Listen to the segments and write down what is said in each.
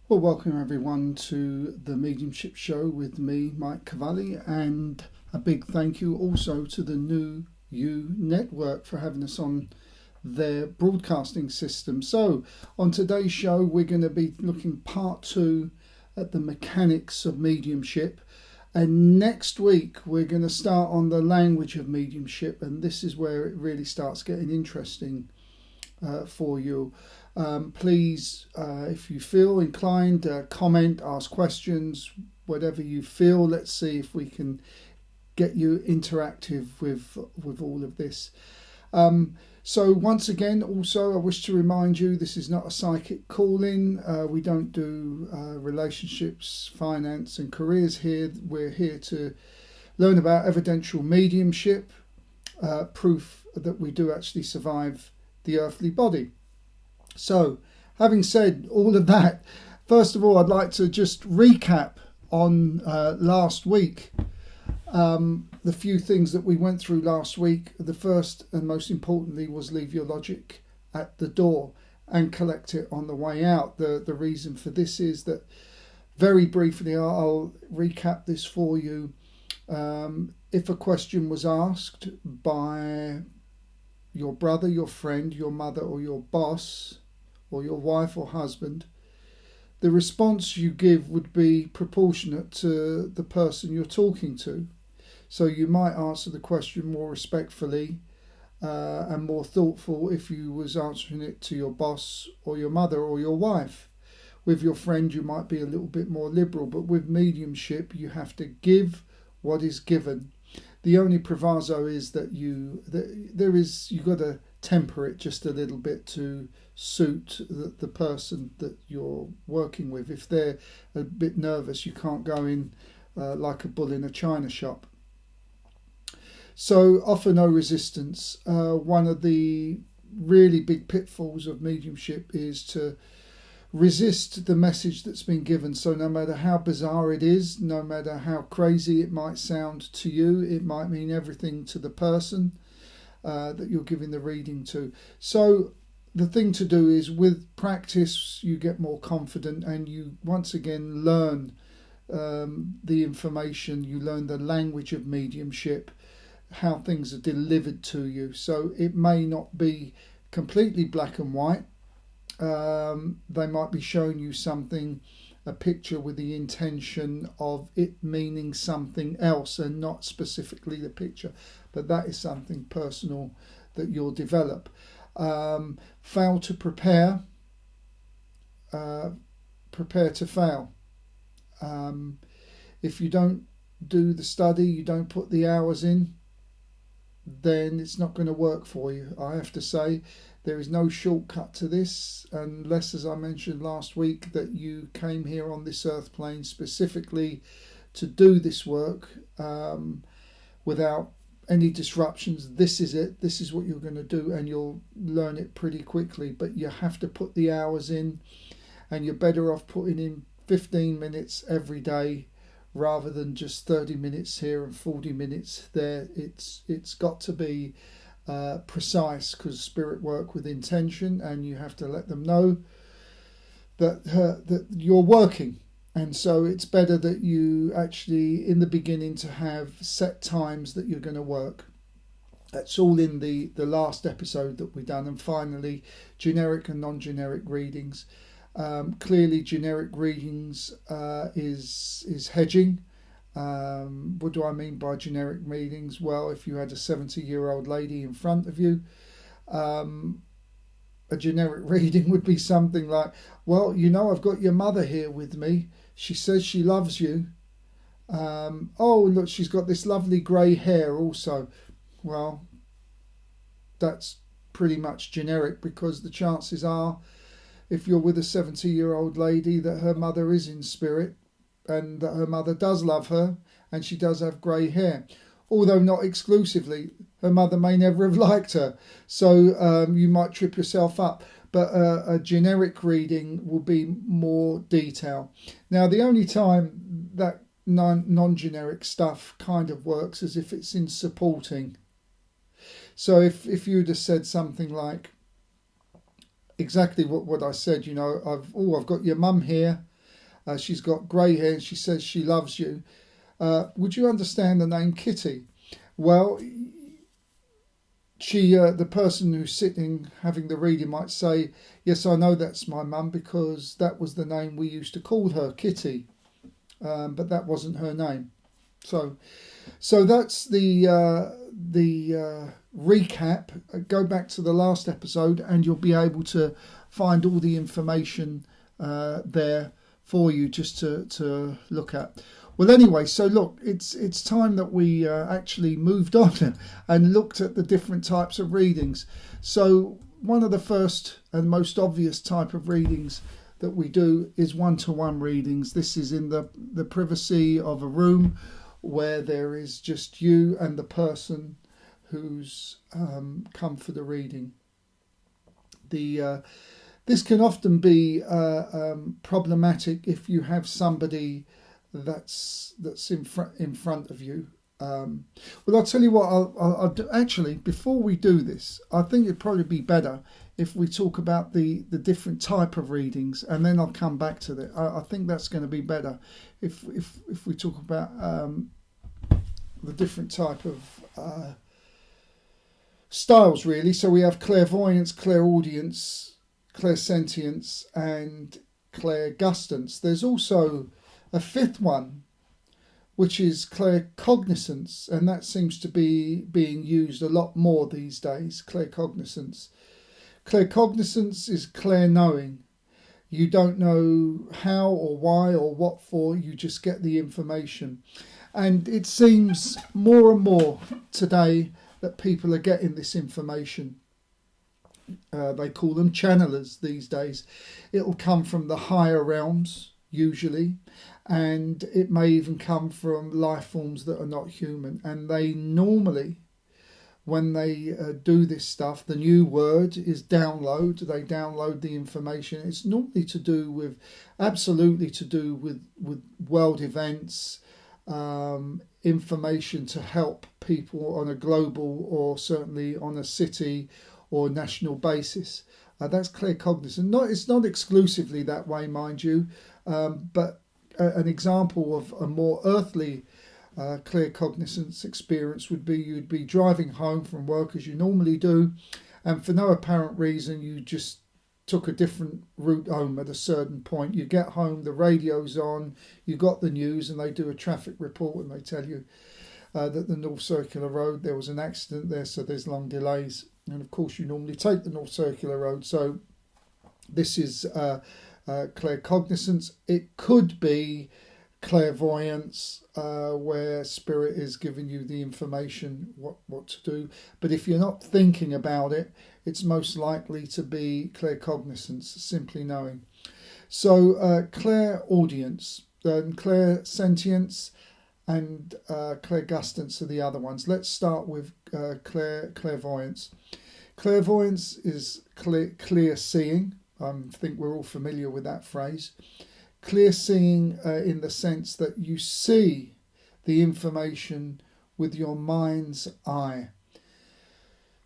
Well, welcome everyone to the Mediumship Show with me, Mike Cavalli, and a big thank you also to the New You Network for having us on their broadcasting system. So, on today's show, we're going to be looking part two at the mechanics of mediumship. And next week, we're going to start on the language of mediumship, and this is where it really starts getting interesting for you. Please, if you feel inclined, comment, ask questions, whatever you feel. Let's see if we can get you interactive with all of this. So once again, also I wish to remind you, this is not a psychic call-in. We don't do relationships, finance and careers here. We're here to learn about evidential mediumship, proof that we do actually survive the earthly body. So, having said all of that, first of all, I'd like to just recap on last week. The few things that we went through last week. The first and most importantly was leave your logic at the door and collect it on the way out. The reason for this is that, very briefly, I'll recap this for you. If a question was asked by your brother, your friend, your mother, or your boss, or your wife or husband, the response you give would be proportionate to the person you're talking to. So you might answer the question more respectfully and more thoughtful if you was answering it to your boss or your mother or your wife. With your friend, you might be a little bit more liberal, but with mediumship, you have to give what is given. The only proviso is that you've got to temper it just a little bit to suit the person that you're working with. If they're a bit nervous, you can't go in like a bull in a china shop. So offer no resistance. One of the really big pitfalls of mediumship is to resist the message that's been given. So no matter how bizarre it is, no matter how crazy it might sound to you, it might mean everything to the person that you're giving the reading to. So the thing to do is, with practice, you get more confident and you once again learn the information, you learn the language of mediumship, how things are delivered to you. So it may not be completely black and white. They might be showing you something, a picture, with the intention of it meaning something else and not specifically the picture, but that is something personal that you'll develop. Fail to prepare, prepare to fail. If you don't do the study, you don't put the hours in, then it's not going to work for you. I have to say, there is no shortcut to this, unless, as I mentioned last week, that you came here on this earth plane specifically to do this work without any disruptions. This is it. This is what you're going to do, and you'll learn it pretty quickly. But you have to put the hours in, and you're better off putting in 15 minutes every day rather than just 30 minutes here and 40 minutes there. It's got to be precise, because spirit work with intention, and you have to let them know that you're working. And so it's better that you actually, in the beginning, to have set times that you're going to work. That's all in the last episode that we've done. And finally, generic and non-generic readings. Clearly, generic readings is hedging. What do I mean by generic readings? Well, if you had a 70-year-old lady in front of you, a generic reading would be something like, well, I've got your mother here with me. She says she loves you. Oh, look, she's got this lovely grey hair also. Well, that's pretty much generic, because the chances are, if you're with a 70-year-old lady, that her mother is in spirit and that her mother does love her and she does have grey hair. Although not exclusively, her mother may never have liked her. So you might trip yourself up. But a generic reading will be more detail. Now, the only time that non-generic stuff kind of works is if it's in supporting. So if you'd have said something like exactly what I said, I've got your mum here, She's got grey hair and she says she loves you. Would you understand the name Kitty? Well, the person who's sitting having the reading might say, yes, I know that's my mum because that was the name we used to call her, Kitty, but that wasn't her name. So that's the recap. Go back to the last episode and you'll be able to find all the information there for you just to look at. Well, anyway, so look, it's time that we actually moved on and looked at the different types of readings. So one of the first and most obvious type of readings that we do is one-to-one readings. This is in the privacy of a room where there is just you and the person who's come for the reading. This can often be problematic if you have somebody that's in front of you. Well, I'll tell you what. I'll do. Actually, before we do this, I think it'd probably be better if we talk about the different type of readings, and then I'll come back to that. I think that's going to be better if we talk about the different type of styles, really. So we have clairvoyance, clairaudience, clairsentience, and clairgustance. There's also a fifth one, which is claircognizance, and that seems to be being used a lot more these days, claircognizance. Claircognizance is clair-knowing. You don't know how or why or what for, you just get the information. And it seems more and more today that people are getting this information. They call them channelers these days. It'll come from the higher realms, usually, and it may even come from life forms that are not human. And they normally, when they do this stuff, the new word is download. They download the information. It's normally absolutely to do with world events, information to help people on a global or certainly on a city or national basis. That's claircognizance. It's not exclusively that way, mind you, but an example of a more earthly claircognizance experience would be you'd be driving home from work as you normally do, and for no apparent reason you just took a different route home at a certain point. You get home, the radio's on, you got the news, and they do a traffic report and they tell you that the North Circular Road, there was an accident there, so there's long delays. And of course you normally take the North Circular Road. So this is claircognizance. It could be clairvoyance, where spirit is giving you the information what to do. But if you're not thinking about it, it's most likely to be claircognizance, simply knowing. So clairaudience, clairsentience, and clairgustance are the other ones. Let's start with clairvoyance. Clairvoyance is clear seeing. I think we're all familiar with that phrase. Clear seeing in the sense that you see the information with your mind's eye.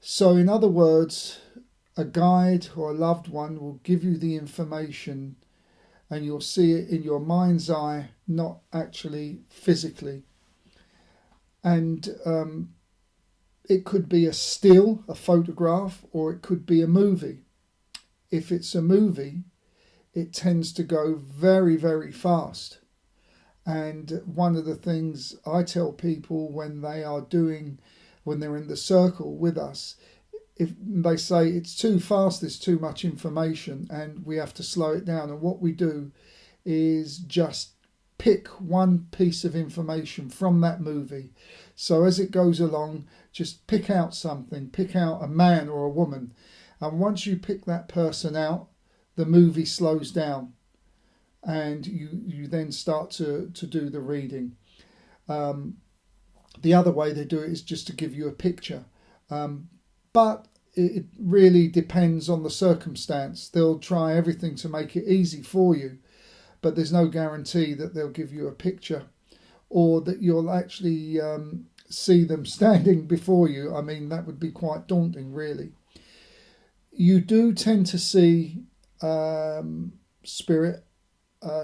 So in other words, a guide or a loved one will give you the information and you'll see it in your mind's eye, not actually physically. And it could be a still, a photograph, or it could be a movie. If it's a movie, it tends to go very, very fast. And one of the things I tell people when they're in the circle with us, if they say it's too fast, there's too much information and we have to slow it down. And what we do is just pick one piece of information from that movie. So as it goes along, just pick out something, pick out a man or a woman. And once you pick that person out, the movie slows down and you then start to do the reading. The other way they do it is just to give you a picture. But it really depends on the circumstance. They'll try everything to make it easy for you, but there's no guarantee that they'll give you a picture or that you'll actually see them standing before you. I mean, that would be quite daunting, really. You do tend to see spirit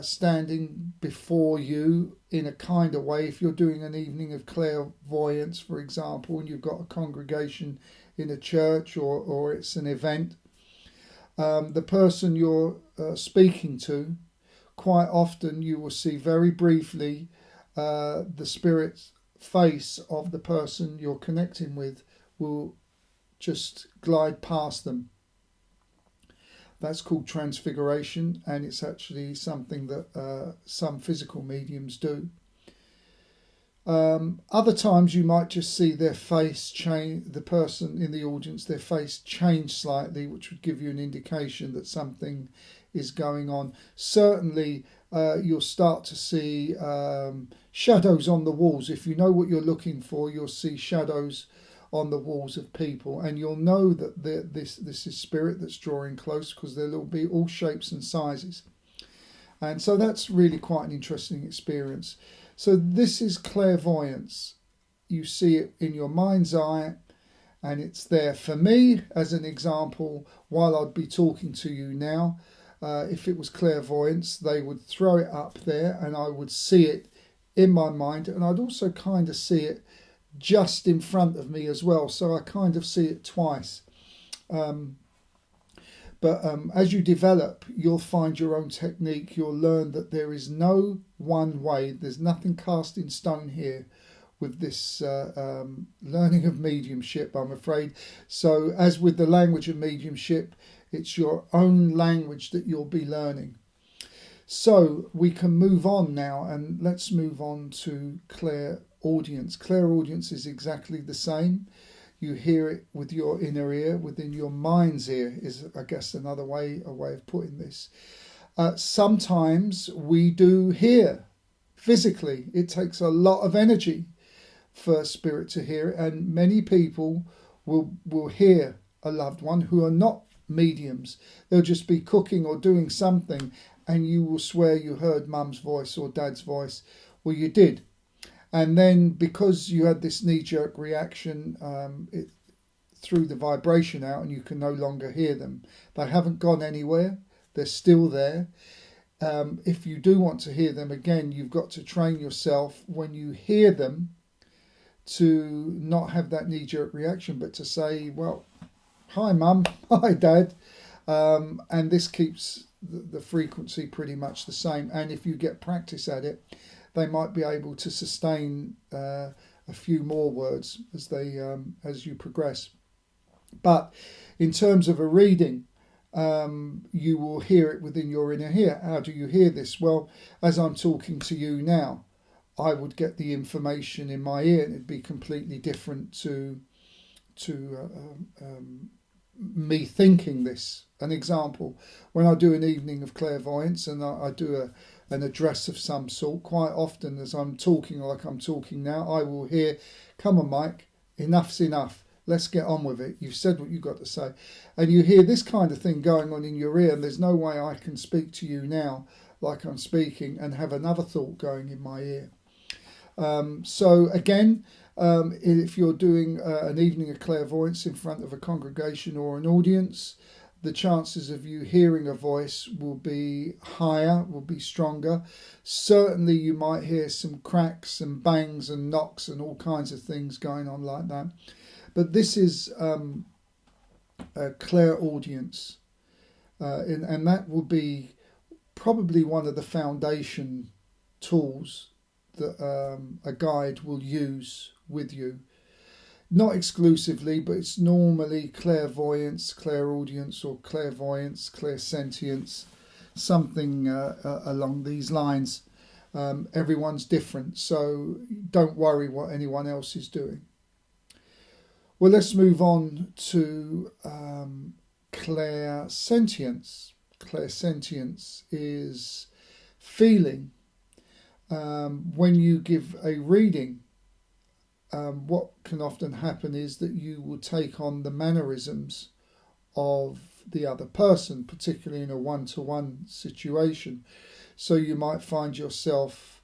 standing before you in a kind of way. If you're doing an evening of clairvoyance, for example, and you've got a congregation in a church, or it's an event, the person you're speaking to, quite often you will see very briefly the spirit face of the person you're connecting with will just glide past them. That's called transfiguration, and it's actually something that some physical mediums do. Other times you might just see their face change, the person in the audience, their face change slightly, which would give you an indication that something is going on. Certainly you'll start to see shadows on the walls. If you know what you're looking for, you'll see shadows on the walls of people, and you'll know that this is spirit that's drawing close, because there'll be all shapes and sizes. And so that's really quite an interesting experience. So this is clairvoyance. You see it in your mind's eye, and it's there. For me, as an example, while I'd be talking to you now, if it was clairvoyance, they would throw it up there and I would see it in my mind, and I'd also kind of see it just in front of me as well, so I kind of see it twice. But as you develop, you'll find your own technique. You'll learn that there is no one way. There's nothing cast in stone here with this learning of mediumship, I'm afraid. So as with the language of mediumship, it's your own language that you'll be learning. So we can move on now, and let's move on to clairaudience. Clairaudience is exactly the same. You hear it with your inner ear, within your mind's ear is, I guess, a way of putting this. Sometimes we do hear physically. It takes a lot of energy for spirit to hear it, and many people will hear a loved one who are not mediums. They'll just be cooking or doing something, and you will swear you heard mum's voice or dad's voice. Well, you did. And then because you had this knee-jerk reaction, it threw the vibration out and you can no longer hear them. They haven't gone anywhere. They're still there. If you do want to hear them again, you've got to train yourself when you hear them to not have that knee-jerk reaction, but to say, well, hi, mum, hi, dad. And this keeps the frequency pretty much the same. And if you get practice at it, they might be able to sustain a few more words as you progress. But in terms of a reading, you will hear it within your inner ear. How do you hear this? Well, as I'm talking to you now, I would get the information in my ear, and it'd be completely different to me thinking this. An example, when I do an evening of clairvoyance and I do an address of some sort, quite often as I'm talking like I'm talking now, I will hear, come on Mike, enough's enough, let's get on with it, you've said what you've got to say. And you hear this kind of thing going on in your ear, and there's no way I can speak to you now like I'm speaking and have another thought going in my ear. So again, if you're doing an evening of clairvoyance in front of a congregation or an audience, the chances of you hearing a voice will be higher, will be stronger. Certainly you might hear some cracks and bangs and knocks and all kinds of things going on like that. But this is a clairaudience, and that will be probably one of the foundation tools that a guide will use with you. Not exclusively, but it's normally clairvoyance, clairaudience, or clairvoyance, clairsentience, something along these lines. Everyone's different, so don't worry what anyone else is doing. Well, let's move on to clairsentience. Clairsentience is feeling. When you give a reading, what can often happen is that you will take on the mannerisms of the other person, particularly in a one-to-one situation. So you might find yourself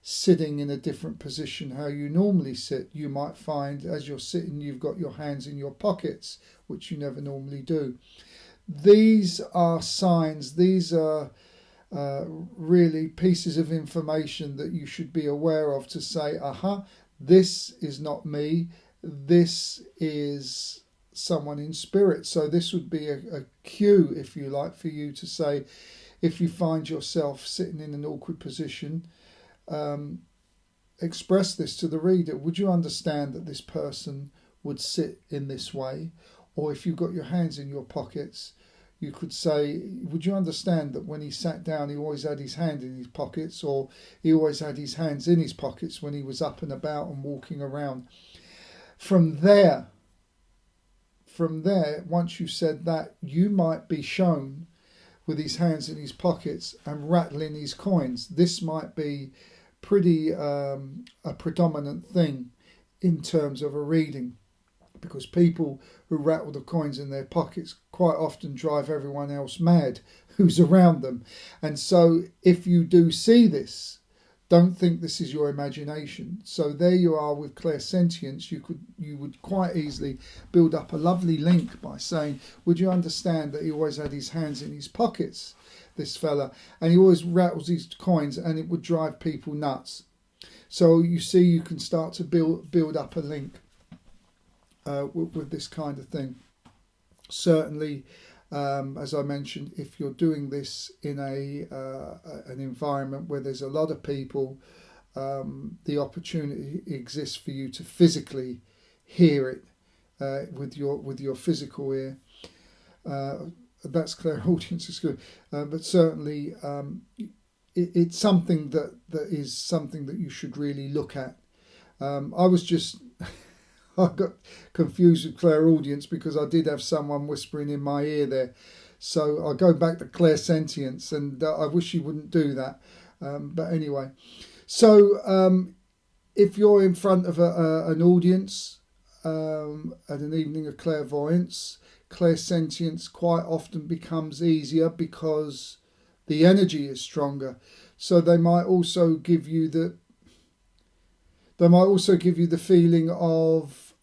sitting in a different position how you normally sit. You might find as you're sitting you've got your hands in your pockets, which you never normally do. These are signs, these are really pieces of information that you should be aware of to say, this is not me, this is someone in spirit. So this would be a cue, if you like, for you to say, if you find yourself sitting in an awkward position, express this to the reader. Would you understand that this person would sit in this way? Or if you've got your hands in your pockets, you could say, would you understand that when he sat down, he always had his hand in his pockets, or he always had his hands in his pockets when he was up and about and walking around? From there, once you said that, you might be shown with his hands in his pockets and rattling his coins. This might be pretty a predominant thing in terms of a reading, because people who rattle the coins in their pockets quite often drive everyone else mad who's around them. And so if you do see this, don't think this is your imagination. So there you are with clairsentience. You would quite easily build up a lovely link by saying, would you understand that he always had his hands in his pockets, this fella, and he always rattles his coins, and it would drive people nuts. So you see, you can start to build up a link with this kind of thing. Certainly, as I mentioned, if you're doing this in an environment where there's a lot of people, the opportunity exists for you to physically hear it with your physical ear. That's clairaudience is good, but certainly it's something that is something that you should really look at. I got confused with clairaudience because I did have someone whispering in my ear there. So I go back to clairsentience, and I wish you wouldn't do that. But anyway, so if you're in front of an audience at an evening of clairvoyance, clairsentience quite often becomes easier because the energy is stronger. So they might also give you the feeling of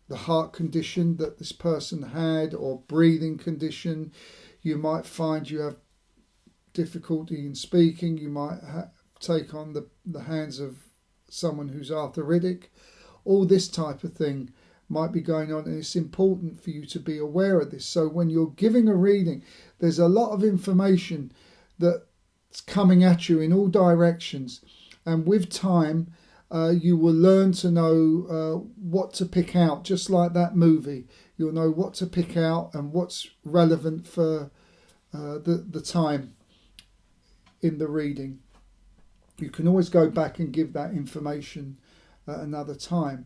the heart condition that this person had, or breathing condition. You might find you have difficulty in speaking. You might take on the hands of someone who's arthritic. All this type of thing might be going on, and it's important for you to be aware of this. So when you're giving a reading, there's a lot of information that's coming at you in all directions, and with time you will learn to know what to pick out, just like that movie. You'll know what to pick out and what's relevant for the time in the reading. You can always go back and give that information at another time.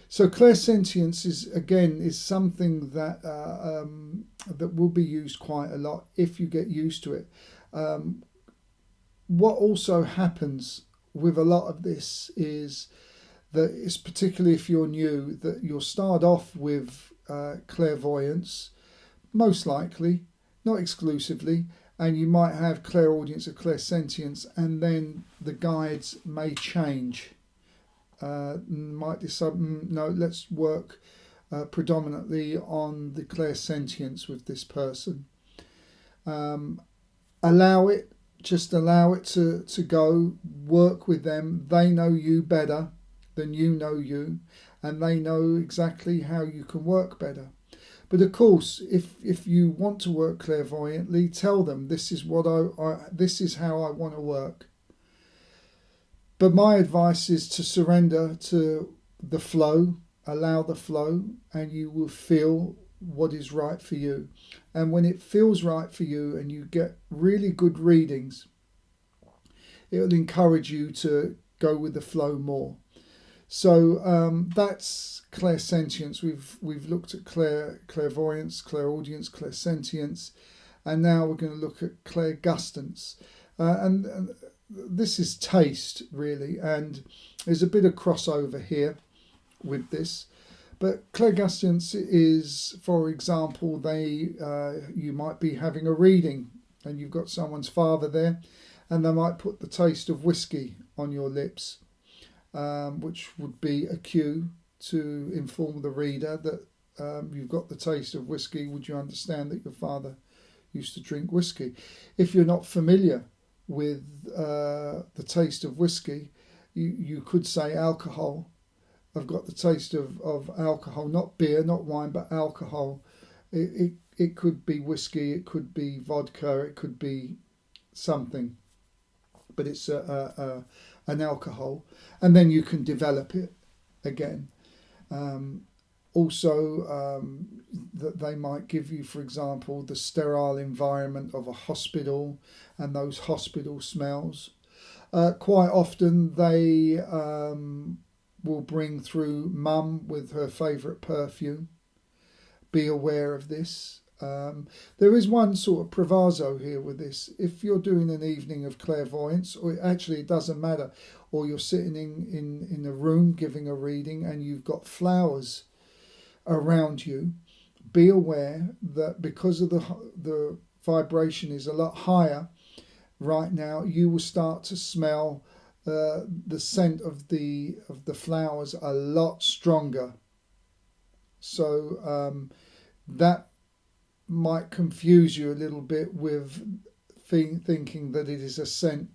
So clairsentience is something that that will be used quite a lot if you get used to it. What also happens with a lot of this is that, it's particularly if you're new, that you'll start off with clairvoyance, most likely, not exclusively, and you might have clairaudience or clairsentience, and then the guides may change. Might decide, no, let's work predominantly on the clairsentience with this person. Allow it to go, work with them. They know you better than you know you, and they know exactly how you can work better. But of course, if you want to work clairvoyantly, tell them this is this is how I want to work. But my advice is to surrender to the flow, allow the flow, and you will feel what is right for you. And when it feels right for you and you get really good readings, it will encourage you to go with the flow more. So that's clairsentience. We've looked at clairvoyance, clairaudience, clairsentience, and now we're going to look at clairgustance. And this is taste, really, and there's a bit of crossover here with this. But clairgustance is, for example, you might be having a reading and you've got someone's father there, and they might put the taste of whiskey on your lips, which would be a cue to inform the reader that you've got the taste of whiskey. Would you understand that your father used to drink whiskey. If you're not familiar with the taste of whiskey, you could say alcohol. I've got the taste of alcohol, not beer, not wine, but alcohol. It could be whiskey, it could be vodka, it could be something, but it's an alcohol, and then you can develop it again. Also, that they might give you, for example, the sterile environment of a hospital and those hospital smells. Quite often they will bring through mum with her favourite perfume. Be aware of this. There is one sort of proviso here with this. If you're doing an evening of clairvoyance, or actually it doesn't matter, or you're sitting in a room giving a reading and you've got flowers around you, be aware that because of the vibration is a lot higher right now, you will start to smell the scent of the flowers a lot stronger. So that might confuse you a little bit with thinking that it is a scent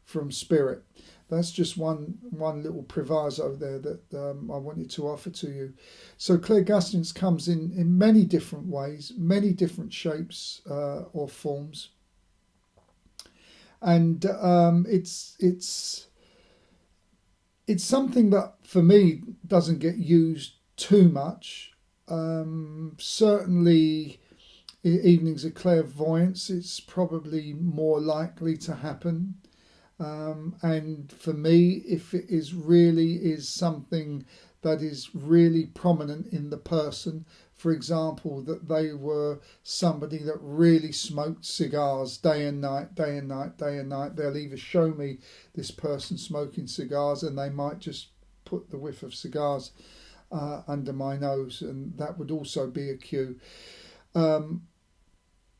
from spirit. That's just one little proviso there that I wanted to offer to you. So clairgustance comes in many different ways, many different shapes or forms, and it's something that for me doesn't get used too much. Certainly evenings of clairvoyance, it's probably more likely to happen. And for me, if it is something that is really prominent in the person, for example, that they were somebody that really smoked cigars day and night, day and night, day and night, they'll either show me this person smoking cigars, and they might just put the whiff of cigars under my nose, and that would also be a cue.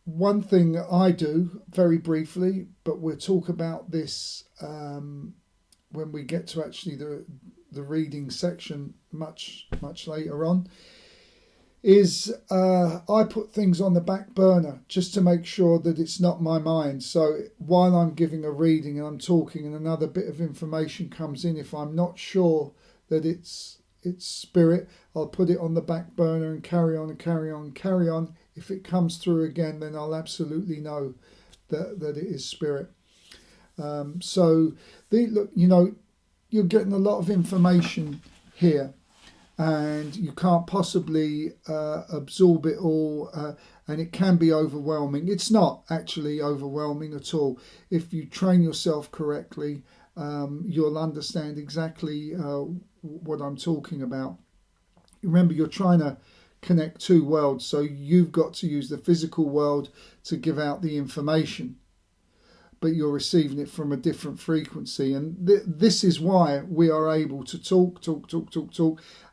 One thing I do very briefly, but we'll talk about this when we get to actually the reading section much later on, is I put things on the back burner just to make sure that it's not my mind. So while I'm giving a reading and I'm talking and another bit of information comes in, if I'm not sure that it's spirit, I'll put it on the back burner and carry on and carry on and carry on. If it comes through again, then I'll absolutely know that it is spirit. So look, you're getting a lot of information here, and you can't possibly absorb it all, and it can be overwhelming. It's not actually overwhelming at all. If you train yourself correctly, you'll understand exactly what I'm talking about. Remember, you're trying to connect two worlds, so you've got to use the physical world to give out the information, but you're receiving it from a different frequency, and this is why we are able to talk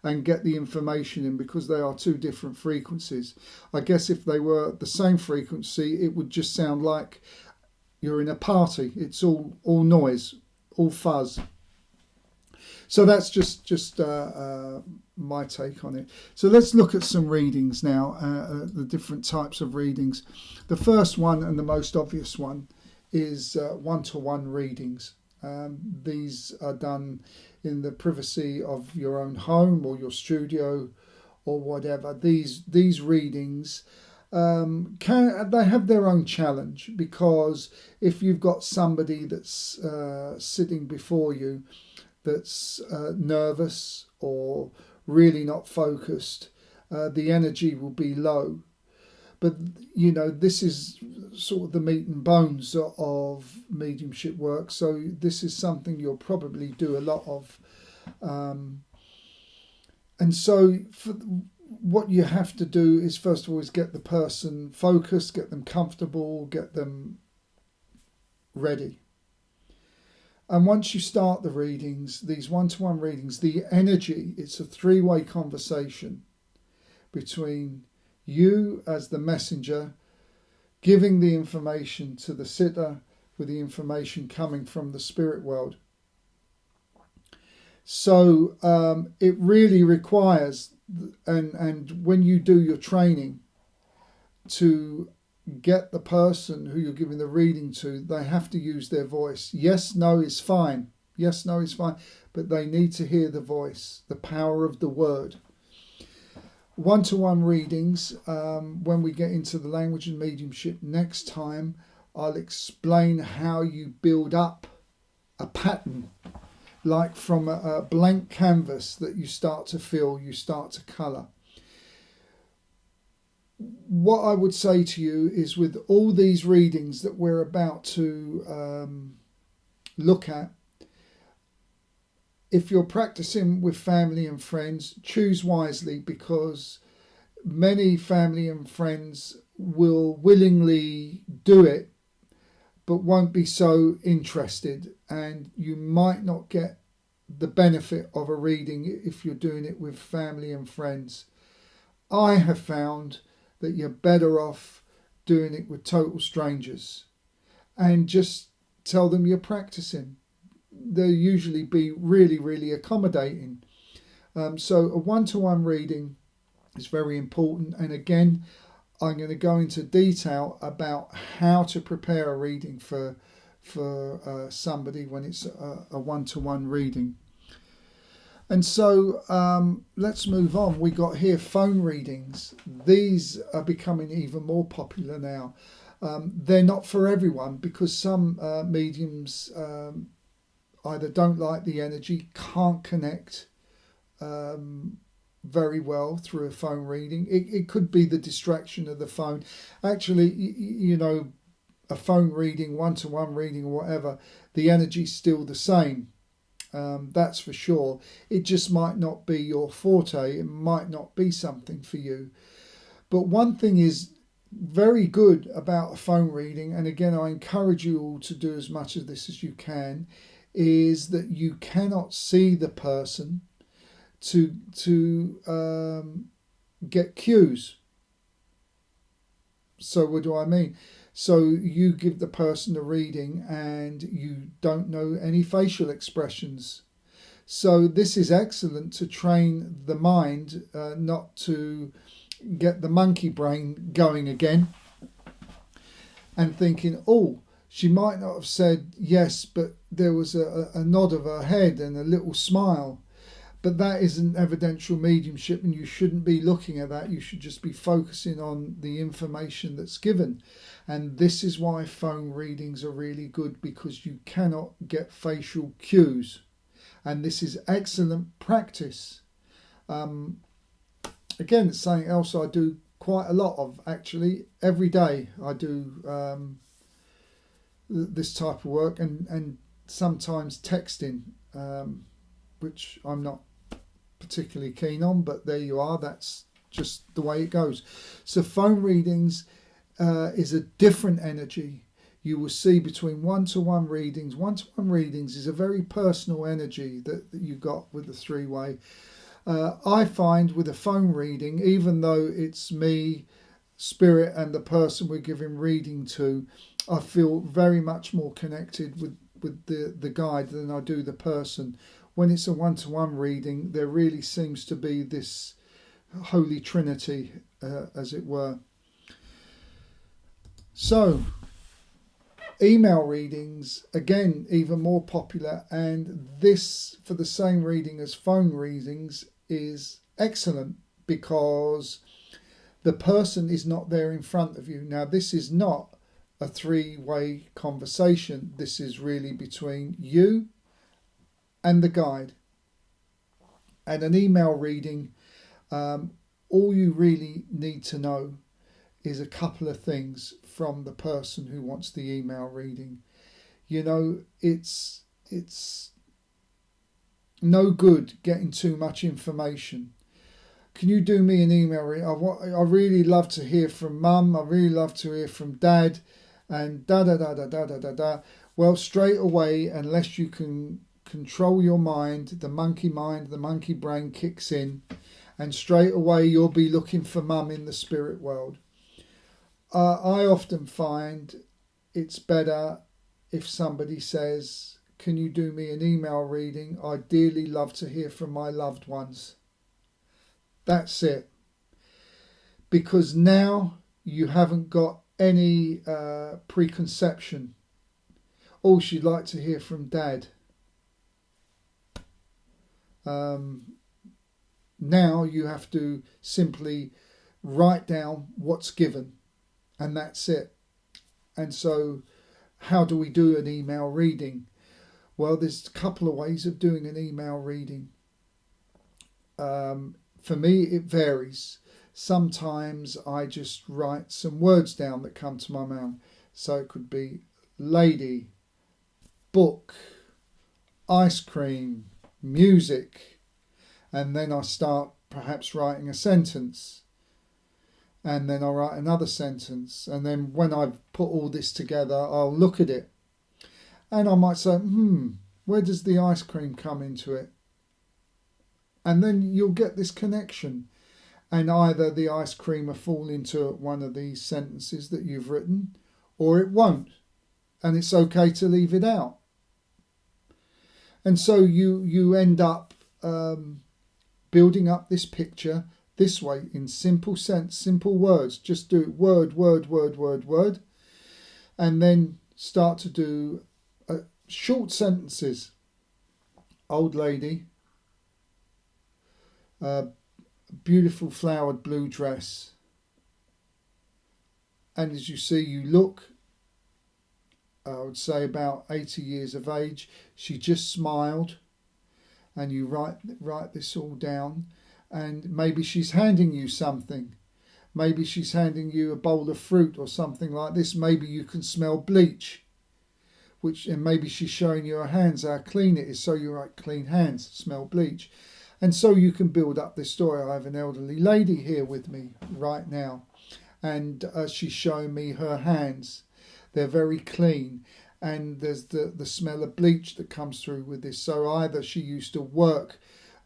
and get the information in, because they are two different frequencies. I guess if they were the same frequency, it would just sound like you're in a party. It's all noise, all fuzz. So that's just my take on it. So let's look at some readings now, the different types of readings. The first one, and the most obvious one, is one-to-one readings. These are done in the privacy of your own home or your studio or whatever. These readings they have their own challenge, because if you've got somebody that's sitting before you that's nervous or really not focused, the energy will be low. But this is sort of the meat and bones of mediumship work, so this is something you'll probably do a lot of. And so what you have to do is, first of all, is get the person focused, get them comfortable, get them ready. And once you start the readings, these one-to-one readings, the energy, it's a three-way conversation between you as the messenger, giving the information to the sitter, with the information coming from the spirit world. So it really requires, and when you do your training, to get the person who you're giving the reading to, they have to use their voice. Yes, no is fine. Yes, no is fine. But they need to hear the voice, the power of the word. One-to-one readings, when we get into the language and mediumship next time, I'll explain how you build up a pattern, like from a blank canvas that you start to fill, you start to colour. What I would say to you is, with all these readings that we're about to look at, if you're practicing with family and friends, choose wisely, because many family and friends will willingly do it but won't be so interested, and you might not get the benefit of a reading if you're doing it with family and friends. I have found that you're better off doing it with total strangers and just tell them you're practicing. They'll usually be really, really accommodating. So a one-to-one reading is very important. And again, I'm going to go into detail about how to prepare a reading for somebody when it's a one-to-one reading. And so let's move on. We got here phone readings. These are becoming even more popular now. They're not for everyone, because some mediums either don't like the energy, can't connect very well through a phone reading. It could be the distraction of the phone. Actually, you know, a phone reading, one-to-one reading or whatever, the energy's still the same. That's for sure. It just might not be your forte. It might not be something for you. But one thing is very good about a phone reading, and again, I encourage you all to do as much of this as you can, is that you cannot see the person to get cues. So what do I mean? So you give the person a reading and you don't know any facial expressions. So this is excellent to train the mind not to get the monkey brain going again and thinking, oh, she might not have said yes, but there was a nod of her head and a little smile. But that isn't evidential mediumship, and you shouldn't be looking at that. You should just be focusing on the information that's given. And this is why phone readings are really good, because you cannot get facial cues. And this is excellent practice. Again, it's something else I do quite a lot of, actually. Every day I do this type of work, and sometimes texting, which I'm not particularly keen on, but there you are. That's just the way it goes. So phone readings is a different energy. You will see between one-to-one readings. One-to-one readings is a very personal energy that you got with the three-way. I find with a phone reading, even though it's me, spirit, and the person we're giving reading to, I feel very much more connected with the guide than I do the person. When it's a one-to-one reading, there really seems to be this Holy Trinity, as it were. So, email readings, again, even more popular, and this, for the same reading as phone readings, is excellent because the person is not there in front of you. Now, this is not a three-way conversation. This is really between you and the guide. And an email reading, all you really need to know is a couple of things from the person who wants the email reading. You know, it's no good getting too much information. Can you do me an email reading? I really love to hear from mum. I really love to hear from dad, and da da da da da da da da. Well, straight away, unless you can control your mind, the monkey brain kicks in, and straight away you'll be looking for mum in the spirit world. I often find it's better if somebody says, can you do me an email reading? I'd dearly love to hear from my loved ones. That's it. Because now you haven't got any preconception. Oh, she'd like to hear from Dad. Now you have to simply write down what's given, and that's it. And so how do we do an email reading? Well, there's a couple of ways of doing an email reading. For me, it varies. Sometimes I just write some words down that come to my mind. So it could be lady, book, ice cream, music, and then I start perhaps writing a sentence, and then I'll write another sentence, and then when I've put all this together, I'll look at it, and I might say, where does the ice cream come into it? And then you'll get this connection, and either the ice cream will fall into one of these sentences that you've written, or it won't, and it's okay to leave it out. And so you end up building up this picture this way in simple words. Just do it word, word, and then start to do short sentences. Old lady, beautiful flowered blue dress, and as you see, you look, I would say about 80 years of age. She just smiled, and you write this all down, and maybe she's handing you something. Maybe she's handing you a bowl of fruit or something like this. Maybe you can smell bleach, and maybe she's showing you her hands, how clean it is. So you write clean hands, smell bleach. And so you can build up this story. I have an elderly lady here with me right now, and she's showing me her hands. They're very clean, and there's the smell of bleach that comes through with this. So either she used to work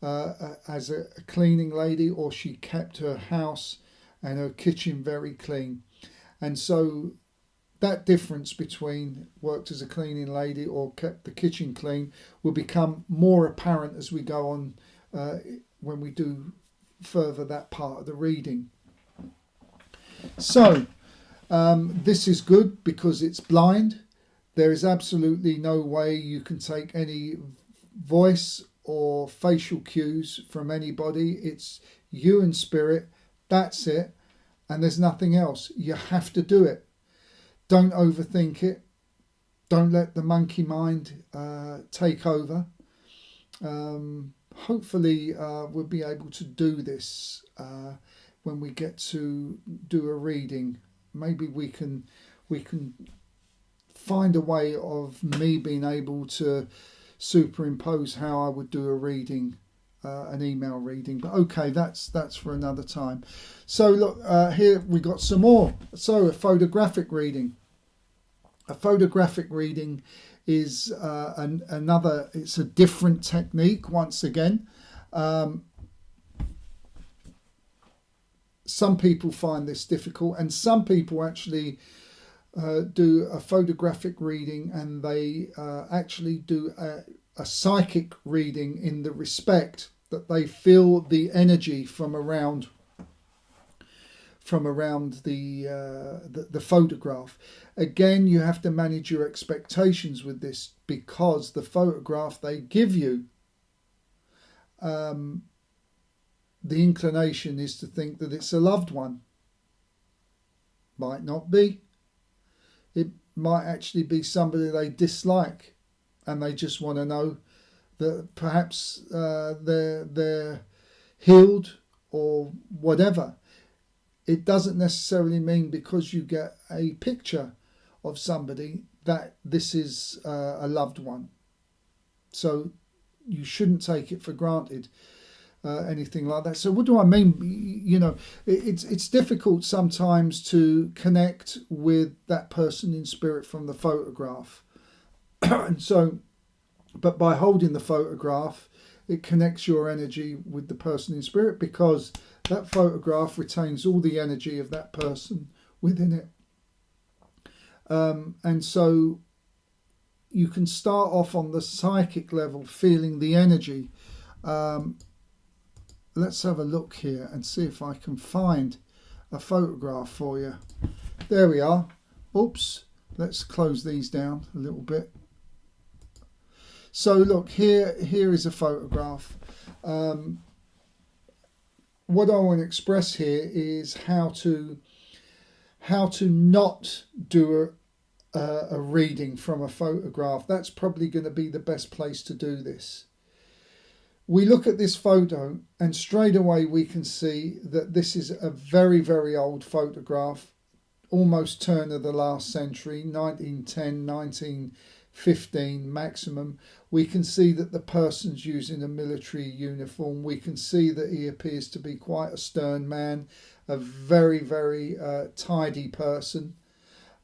as a cleaning lady, or she kept her house and her kitchen very clean. And so that difference between worked as a cleaning lady or kept the kitchen clean will become more apparent as we go on when we do further that part of the reading. So this is good because it's blind. There is absolutely no way you can take any voice or facial cues from anybody. It's you and spirit. That's it. And there's nothing else. You have to do it. Don't overthink it. Don't let the monkey mind take over. Hopefully we'll be able to do this when we get to do a reading. Maybe we can find a way of me being able to superimpose how I would do a reading, an email reading. But okay, that's for another time. So look, here we got some more. So a photographic reading. A photographic reading is another. It's a different technique once again. Some people find this difficult, and some people actually do a photographic reading, and they actually do a psychic reading in the respect that they feel the energy from around the photograph. Again, you have to manage your expectations with this, because the photograph they give you, the inclination is to think that it's a loved one. Might not be. It might actually be somebody they dislike, and they just want to know that perhaps they're healed or whatever. It doesn't necessarily mean because you get a picture of somebody that this is a loved one. So you shouldn't take it for granted, anything like that. So what do I mean? You know, it's difficult sometimes to connect with that person in spirit from the photograph. And so, but by holding the photograph, it connects your energy with the person in spirit, because that photograph retains all the energy of that person within it. And so you can start off on the psychic level, feeling the energy. Let's have a look here and see if I can find a photograph for you. There we are. Oops, let's close these down a little bit. So look, here is a photograph. What I want to express here is how to not do a reading from a photograph. That's probably going to be the best place to do this. We look at this photo and straight away we can see that this is a very, very old photograph, almost turn of the last century, 1910, 1915 maximum. We can see that the person's using a military uniform. We can see that he appears to be quite a stern man, a very, very tidy person.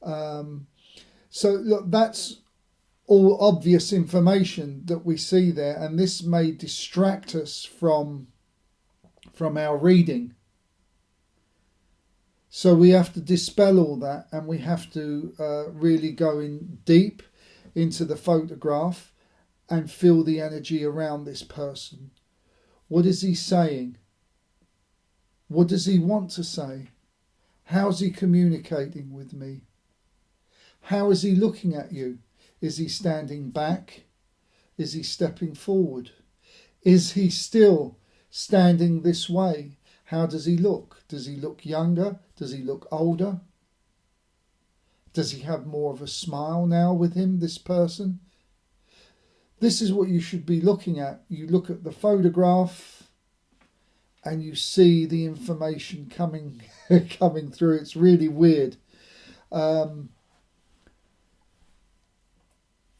So look, that's all obvious information that we see there, and this may distract us from our reading. So we have to dispel all that, and we have to really go in deep into the photograph and feel the energy around this person. What is he saying? What does he want to say? How's he communicating with me? How is he looking at you? Is he standing back? Is he stepping forward? Is he still standing this way? How does he look? Does he look younger? Does he look older? Does he have more of a smile now with him, this person? This is what you should be looking at. You look at the photograph and you see the information coming through. It's really weird.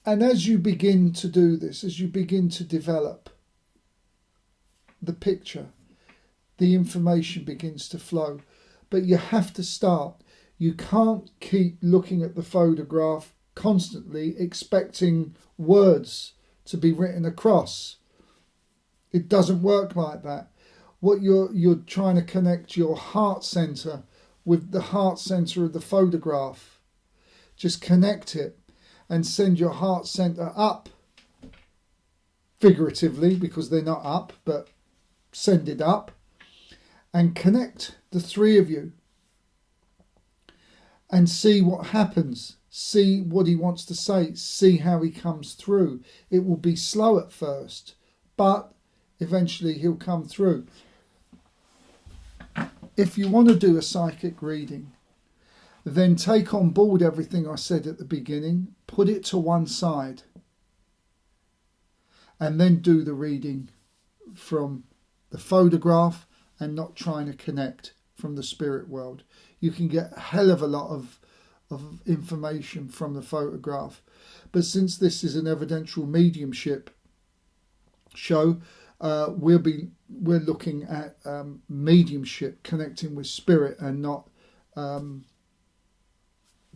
And as you begin to do this, as you begin to develop the picture, the information begins to flow. But you have to start. You can't keep looking at the photograph constantly expecting words to be written across. It doesn't work like that. What you're trying to connect your heart center with the heart center of the photograph. Just connect it and send your heart center up, figuratively, because they're not up, but send it up, and connect the three of you and see what happens. See what he wants to say. See how he comes through. It will be slow at first, but eventually he'll come through. If you want to do a psychic reading, then take on board everything I said at the beginning, put it to one side, and then do the reading from the photograph and not trying to connect from the spirit world. You can get a hell of a lot of information from the photograph. But since this is an evidential mediumship show, we're looking at mediumship, connecting with spirit, and not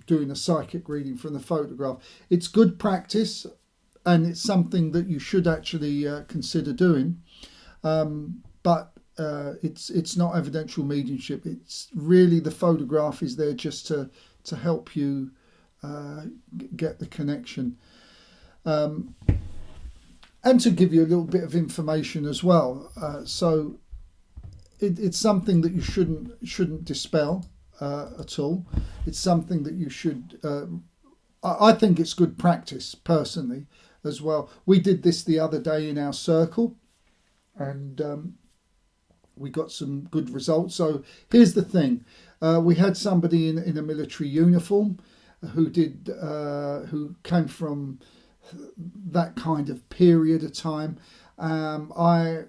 doing a psychic reading from the photograph. It's good practice, and it's something that you should actually consider doing. But it's not evidential mediumship. It's really, the photograph is there just to help you get the connection, and to give you a little bit of information as well. So it's something that you shouldn't dispel at all. It's something that you should. I think it's good practice personally as well. We did this the other day in our circle, and we got some good results. So here's the thing: we had somebody in a military uniform who came from that kind of period of time. I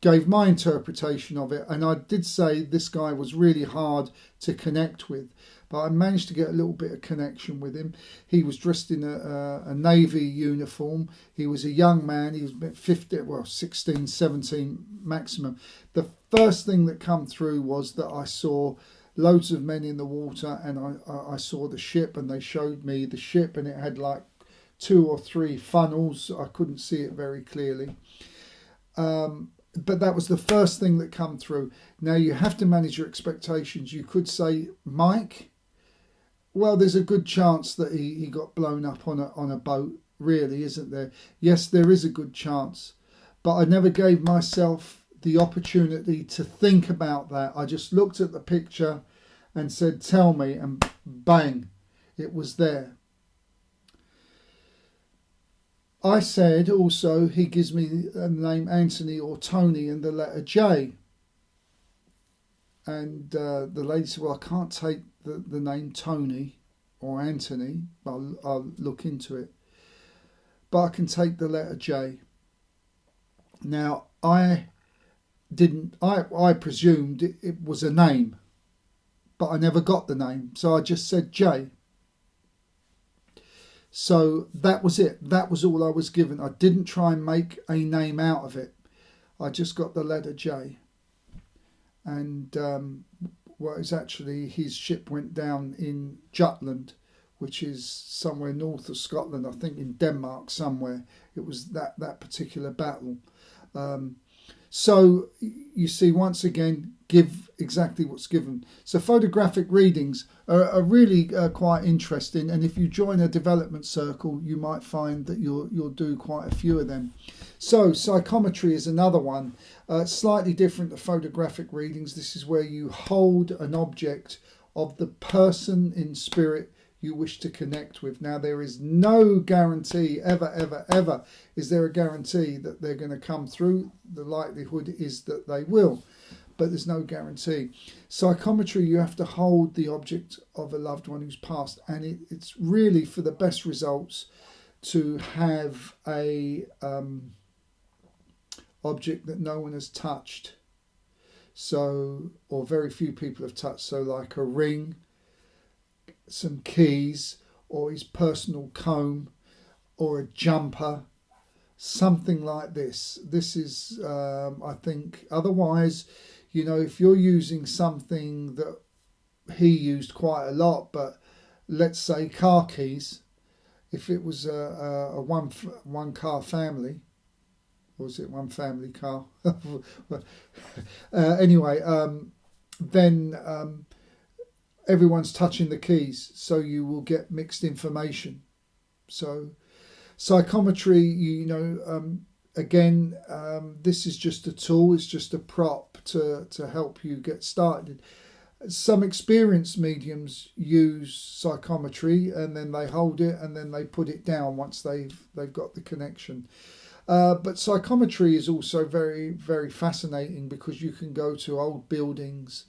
gave my interpretation of it, and I did say this guy was really hard to connect with, but I managed to get a little bit of connection with him. He was dressed in a navy uniform. He was a young man. He was about 16, 17 maximum. The first thing that come through was that I saw loads of men in the water, and I saw the ship, and they showed me the ship, and it had like 2 or 3 funnels. I couldn't see it very clearly. But that was the first thing that come through. Now you have to manage your expectations. You could say, Mike, well, there's a good chance that he got blown up on a boat, really, isn't there? Yes, there is a good chance. But I never gave myself the opportunity to think about that. I just looked at the picture and said, tell me, and bang, it was there. I said also, he gives me the name Anthony or Tony and the letter J. And the lady said, well, I can't take the name Tony or Anthony. I'll look into it. But I can take the letter J. Now, I presumed it was a name, but I never got the name. So I just said J. So that was it. That was all I was given. I didn't try and make a name out of it. I just got the letter J. And well, it's actually, his ship went down in Jutland, which is somewhere north of Scotland, I think in Denmark somewhere. It was that particular battle. So you see, once again, give exactly what's given. So photographic readings are really quite interesting, and if you join a development circle, you might find that you'll do quite a few of them. So psychometry is another one, slightly different to photographic readings. This is where you hold an object of the person in spirit you wish to connect with. Now, there is no guarantee, ever is there a guarantee that they're going to come through. The likelihood is that they will, but there's no guarantee. Psychometry, you have to hold the object of a loved one who's passed, and it's really for the best results to have a object that no one has touched, so, or very few people have touched, so like a ring, some keys, or his personal comb, or a jumper, something like this. This is, I think, otherwise, you know, if you're using something that he used quite a lot, but let's say car keys, if it was a one car family, or was it one family car? Anyway, then everyone's touching the keys, so you will get mixed information. So psychometry, you know, again, this is just a tool, it's just a prop to help you get started. Some experienced mediums use psychometry, and then they hold it and then they put it down once they've got the connection. But psychometry is also very, very fascinating, because you can go to old buildings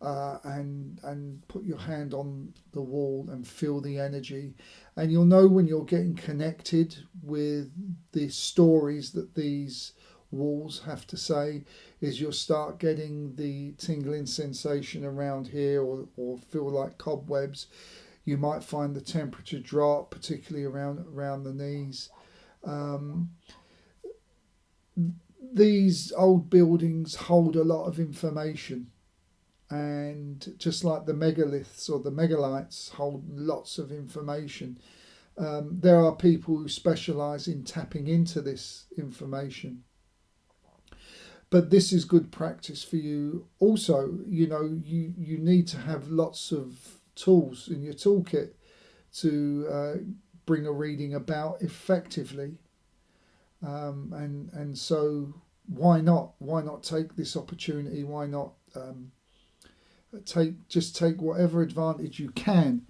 and put your hand on the wall and feel the energy, and you'll know when you're getting connected with the stories that these walls have to say. Is you'll start getting the tingling sensation around here, or feel like cobwebs. You might find the temperature drop, particularly around the knees. These old buildings hold a lot of information, and just like the megaliths or the megalithes hold lots of information, there are people who specialise in tapping into this information. But this is good practice for you. Also, you know, you need to have lots of tools in your toolkit to bring a reading about effectively. And so why not take this opportunity? Why not take whatever advantage you can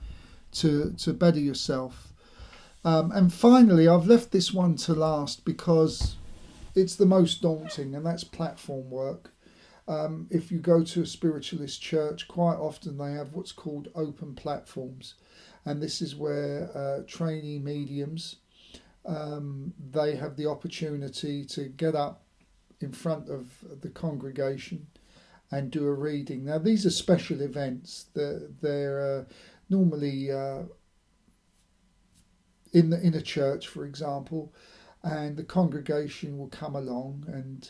to better yourself. And finally, I've left this one to last because it's the most daunting, and that's platform work. If you go to a spiritualist church, quite often they have what's called open platforms, and this is where trainee mediums, they have the opportunity to get up in front of the congregation and do a reading. Now, these are special events. They're normally in a church, for example, and the congregation will come along, and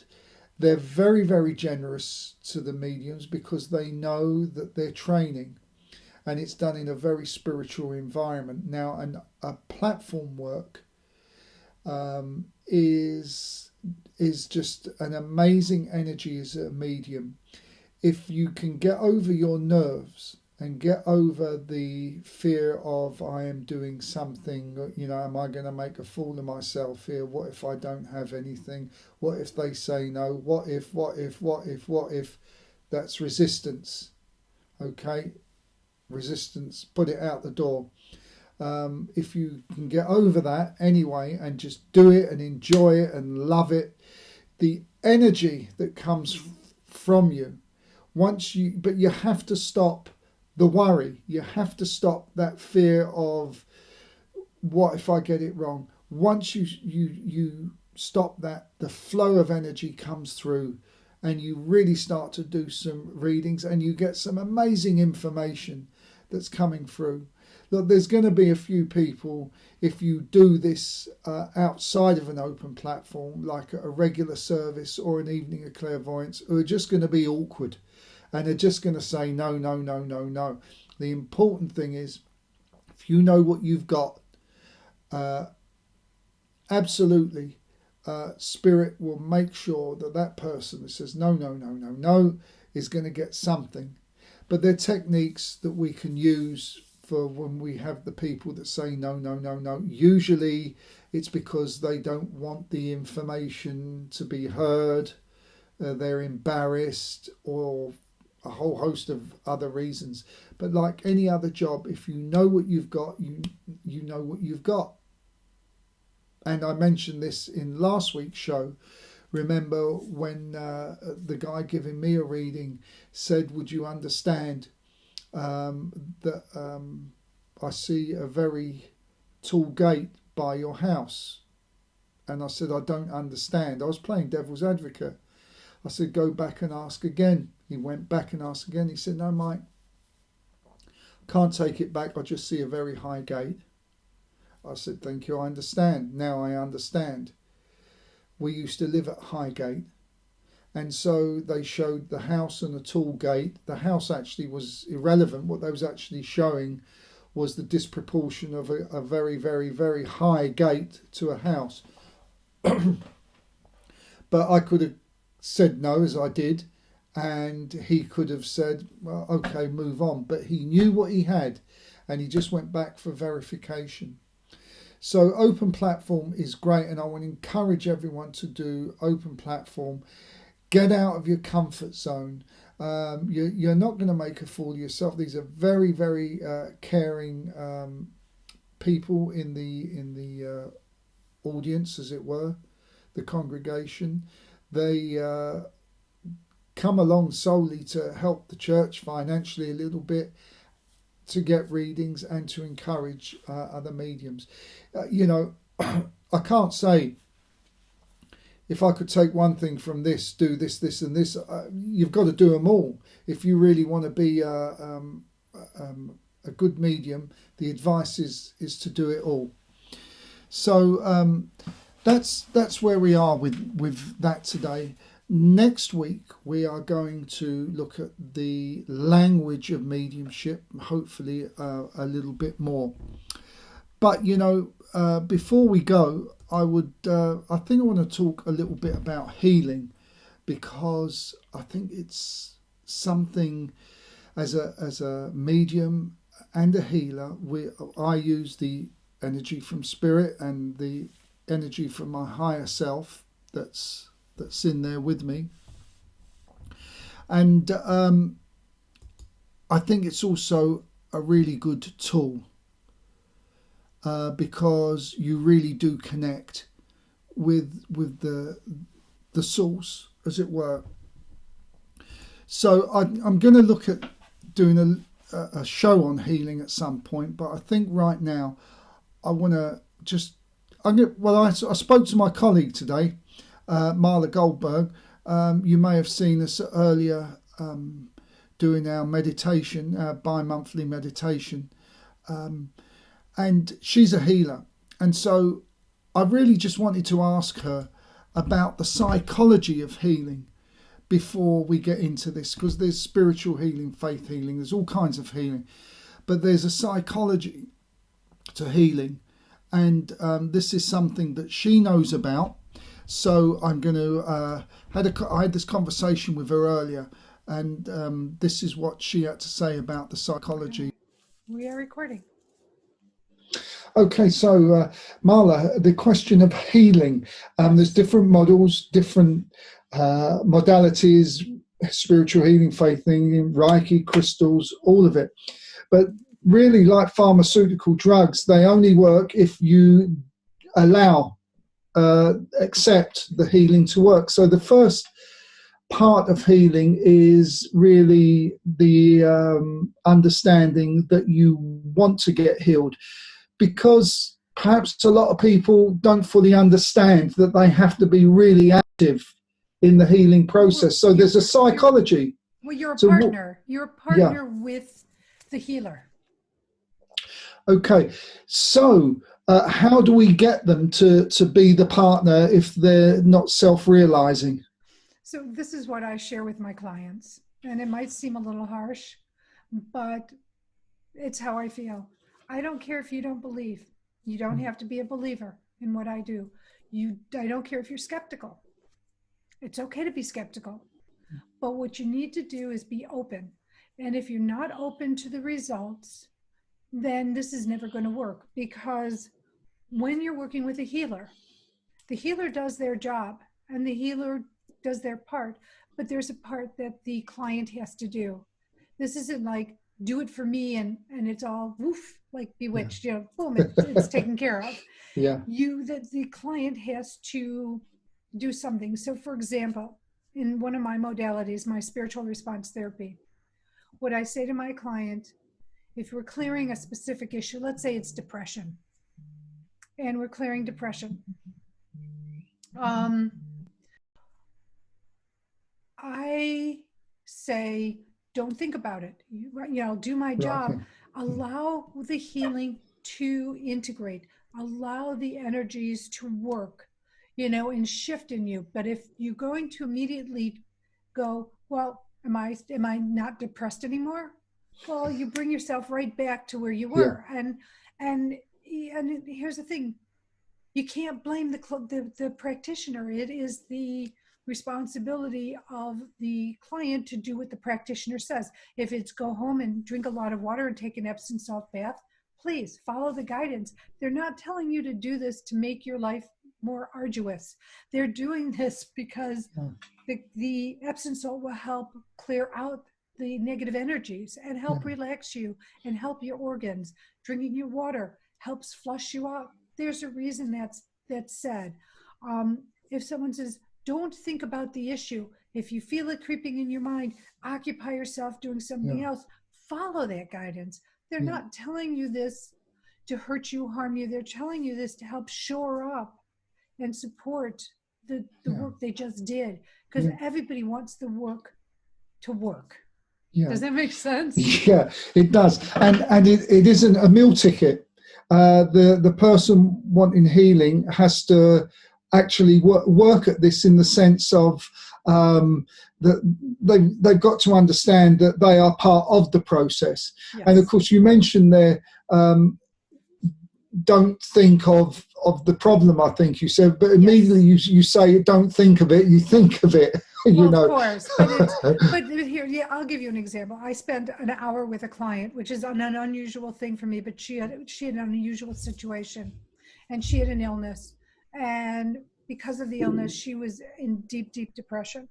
they're very, very generous to the mediums because they know that they're training, and it's done in a very spiritual environment. Now, a platform work is just an amazing energy as a medium. If you can get over your nerves and get over the fear of I am doing something, you know, am I going to make a fool of myself here? What if I don't have anything? What if they say no? What if? That's resistance. Okay? resistance, put it out the door. If you can get over that anyway and just do it and enjoy it and love it, the energy that comes from you, but you have to stop the worry. You have to stop that fear of, what if I get it wrong? Once you stop that, the flow of energy comes through, and you really start to do some readings, and you get some amazing information that's coming through. Look, there's going to be a few people, if you do this outside of an open platform, like a regular service or an evening of clairvoyance, who are just going to be awkward and are just going to say no, no, no, no, no. The important thing is, if you know what you've got, absolutely, Spirit will make sure that that person that says no, no, no, no, no is going to get something. But they're techniques that we can use for when we have the people that say no, no, no, no. Usually it's because they don't want the information to be heard, they're embarrassed, or a whole host of other reasons. But like any other job, if you know what you've got, you know what you've got. And I mentioned this in last week's show. Remember when the guy giving me a reading said, would you understand that I see a very tall gate by your house? And I said, I don't understand. I was playing devil's advocate. I said, go back and ask again. He went back and asked again. He said, no, Mike, can't take it back. I just see a very high gate. I said, thank you, I understand. Now I understand. We used to live at Highgate, and so they showed the house and a tall gate. The house actually was irrelevant. What they was actually showing was the disproportion of a very, very, very high gate to a house. But I could have said no, as I did, and he could have said, well, okay, move on. But he knew what he had, and he just went back for verification. So open platform is great, and I want to encourage everyone to do open platform. Get out of your comfort zone. You're not going to make a fool of yourself. These are very, very caring people in the audience, as it were, the congregation. They come along solely to help the church financially a little bit, to get readings and to encourage other mediums. I can't say, if I could take one thing from this, do this, this and this. You've got to do them all. If you really want to be a good medium, the advice is to do it all. So that's where we are with that today. Next week, we are going to look at the language of mediumship, hopefully a little bit more. But, before we go, I think I want to talk a little bit about healing, because I think it's something, as a medium and a healer, I use the energy from Spirit and the energy from my higher self that's in there with me. And I think it's also a really good tool, because you really do connect with the source, as it were. So I'm going to look at doing a show on healing at some point, but I think right now I want to just... I spoke to my colleague today, Marla Goldberg. You may have seen us earlier doing our meditation, our bi-monthly meditation, and she's a healer. And so I really just wanted to ask her about the psychology of healing before we get into this, because there's spiritual healing, faith healing, there's all kinds of healing, but there's a psychology to healing, and this is something that she knows about. So I'm going to I had this conversation with her earlier, and this is what she had to say about the psychology. We are recording. Okay, so Marla, the question of healing. There's different models, different modalities: spiritual healing, faith healing, Reiki, crystals, all of it. But really, like pharmaceutical drugs, they only work if you accept the healing to work. So the first part of healing is really the understanding that you want to get healed, because perhaps a lot of people don't fully understand that they have to be really active in the healing process. So there's a psychology. You're a partner. You're a partner with the healer. Okay, so how do we get them to be the partner if they're not self-realizing? So this is what I share with my clients, and it might seem a little harsh, but it's how I feel. I don't care if you don't believe. You don't have to be a believer in what I do. I don't care if you're skeptical. It's okay to be skeptical. But what you need to do is be open. And if you're not open to the results, then this is never going to work, because when you're working with a healer, the healer does their job and the healer does their part, but there's a part that the client has to do. This isn't like, do it for me and it's all woof, like Bewitched, boom, it's taken care of. The client has to do something. So for example, in one of my modalities, my spiritual response therapy, what I say to my client, if we're clearing a specific issue, let's say it's depression, and we're clearing depression, I say, don't think about it. Do my job. Allow the healing to integrate. Allow the energies to work, and shift in you. But if you're going to immediately go, well, am I not depressed anymore? Well, you bring yourself right back to where you were. And here's the thing. You can't blame the practitioner. It is the responsibility of the client to do what the practitioner says. If it's go home and drink a lot of water and take an Epsom salt bath, please follow the guidance. They're not telling you to do this to make your life more arduous. They're doing this because the Epsom salt will help clear out the negative energies and help relax you and help your organs. Drinking your water helps flush you out. There's a reason that's said. If someone says, don't think about the issue, if you feel it creeping in your mind, occupy yourself doing something else, follow that guidance. They're not telling you this to hurt you, harm you. They're telling you this to help shore up and support the work they just did, because everybody wants the work to work. Does that make sense? Yeah, it does. And it isn't a meal ticket. The person wanting healing has to actually work at this in the sense of that they've got to understand that they are part of the process. And of course, you mentioned there, don't think of the problem, I think you said, but immediately you say don't think of it, you think of it. Of course, but here, I'll give you an example. I spent an hour with a client, which is an unusual thing for me, but she had an unusual situation, and she had an illness, and because of the illness, she was in deep, deep depression.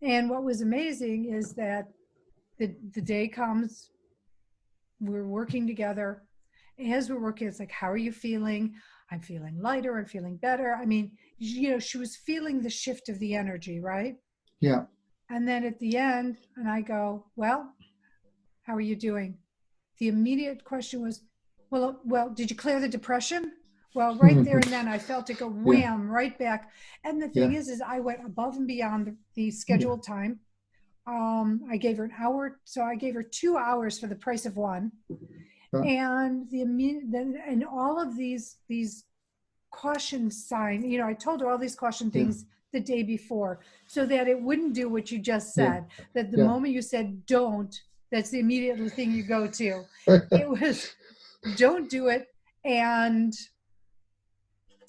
And what was amazing is that the day comes, we're working together. As we're working, it's like, how are you feeling? I'm feeling lighter. I'm feeling better. I mean, she was feeling the shift of the energy, right? Yeah. And then at the end, and I go, well, how are you doing? The immediate question was, well, did you clear the depression? Well, right there and then I felt it go wham, right back. And the thing is I went above and beyond the scheduled time. I gave her an hour. So I gave her 2 hours for the price of one. And and all of these caution signs, I told her all these caution things the day before, so that it wouldn't do what you just said, that the moment you said don't, that's the immediate thing you go to. It was don't do it. And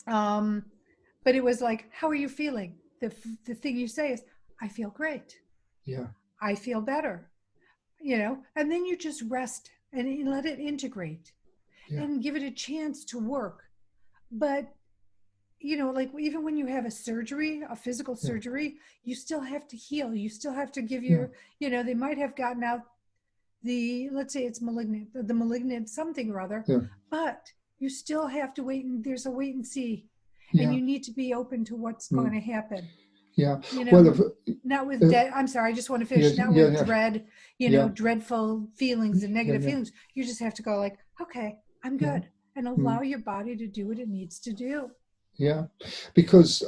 but it was like, how are you feeling? The thing you say is, I feel great. I feel better, and then you just rest and let it integrate and give it a chance to work. But, like even when you have a surgery, a physical surgery, you still have to heal. You still have to give they might have gotten out let's say it's malignant, the malignant something or other, Yeah. but you still have to wait, and there's a wait and see, and Yeah. you need to be open to what's going to happen. Yeah. You Well, know, not with I'm sorry, I just want to yeah, finish. Not yeah, with yeah, dread, yeah, dreadful feelings and yeah, negative yeah, feelings. You just have to go like, okay, I'm yeah. good, and Mm. allow your body to do what it needs to do. Yeah, because